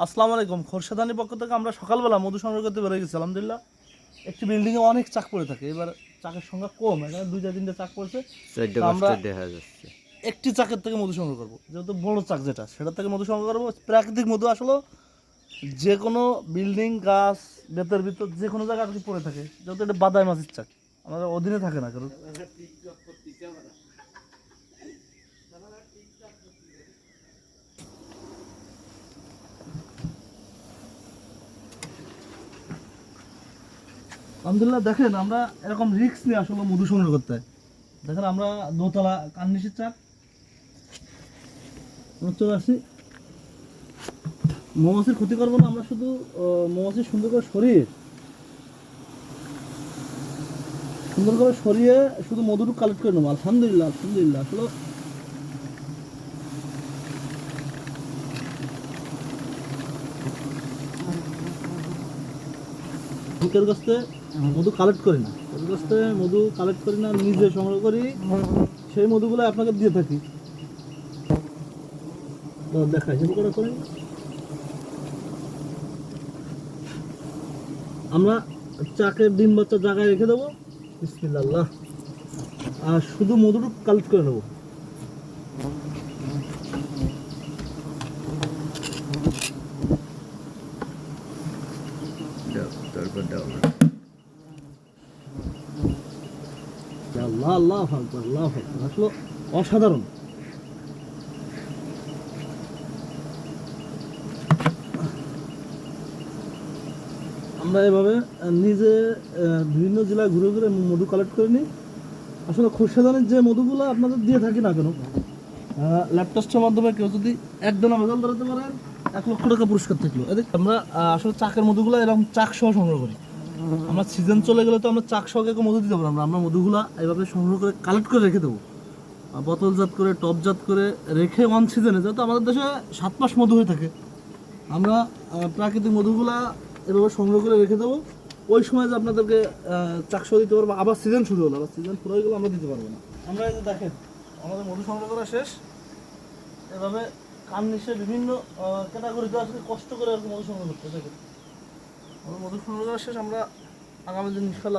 আসসালামু আলাইকুম। খোরশেদানির পক্ষ থেকে আমরা সকালবেলা মধু সংগ্রহ করতে বেরিয়ে গেছি। আলহামদুলিল্লাহ একটি বিল্ডিংয়ে অনেক চাক পড়ে থাকে, এবার চাকের সংখ্যা কম, এখানে দুইটা তিনটে চাক পড়েছে। তো আমরা দেখা যাচ্ছে। একটি চাকের থেকে মধু সংগ্রহ করবো, যেহেতু বড় চাক যেটা সেটার থেকে মধু সংগ্রহ করবো। প্রাকৃতিক মধু আসলে যে কোনো বিল্ডিং, গাছ, বেতের ভিতর যে কোনো জায়গায় আর কি পড়ে থাকে, যেহেতু এটা বাদাই মাছির চাক, আমাদের অধীনে থাকে না কারণ। আলহামদুলিল্লাহ দেখেন আমরা এরকম রিস্ক নিয়ে আসলে মধু সংগ্রহ করতে হয়। দেখেন আমরা দোতলা কান্নিসির চাক চলে আসছি। মৌমাছির ক্ষতি করবো না, আমরা শুধু মৌমাছি সুন্দর করে সরিয়ে শুধু মধুটুকু কালেক্ট করে নেবো। আলহামদুলিল্লাহ আলহামদুলিল্লাহ আসলে কেউ কাছ থেকে মধু কালেক্ট করি না, কেউ কাছ থেকে মধু কালেক্ট করি না, নিজে সংগ্রহ করি, সেই মধুগুলো আপনাকে দিয়ে থাকি। দেখাই শুরু করে করি। আমরা চাকের ডিম বাচ্চা জায়গায় রেখে দেবো, বিসমিল্লাহ, আর শুধু মধুটুকু কালেক্ট করে নেবো। আল্লাহ আল্লাহ আকবার, আল্লাহ আকবার, আসলে অসাধারণ। আমরা এভাবে নিজে বিভিন্ন জেলায় ঘুরে ঘুরে মধু কালেক্ট করে নিই। আসলে খোরশেদানির যে মধুগুলো আপনাদের দিয়ে থাকি না কেন, ল্যাব টেস্টের মাধ্যমে কেউ যদি একদম ভেজাল ধরাতে পারেন 1,00,000 টাকা পুরস্কার থাকলো। এদিক আমরা আসলে চাকের মধুগুলো এরকম চাক সহ সংগ্রহ করি। আমরা সিজন চলে গেলে তো আমরা চাক সহ কেউ মধু দিতে পারবো না, আমরা মধুগুলা এইভাবে সংগ্রহ করে কালেক্ট করে রেখে দেবো, বোতলজাত করে টপজাত করে রেখে অন সিজনে, যেহেতু আমাদের দেশে 7 মাস মধু হয়ে থাকে, আমরা প্রাকৃতিক মধুগুলা এভাবে সংগ্রহ করে রেখে দেবো। ওই সময় যে আপনাদেরকে চাকসহ দিতে পারবো, আবার সিজন শুরু হলো, আবার সিজন পুরো হয়ে গেলে আমরা দিতে পারবো না। আমরা এই যে দেখেন আমাদের মধু সংগ্রহ করা শেষ। এভাবে কার্নিশে বিভিন্ন ক্যাটাগরিতে আসলে কষ্ট করে আর কি মধু সংগ্রহ করতে দেখেন আমাদের মধু সংগ্রহ করা শেষ। আমরা আগামী দিন ইনশাল্লাহ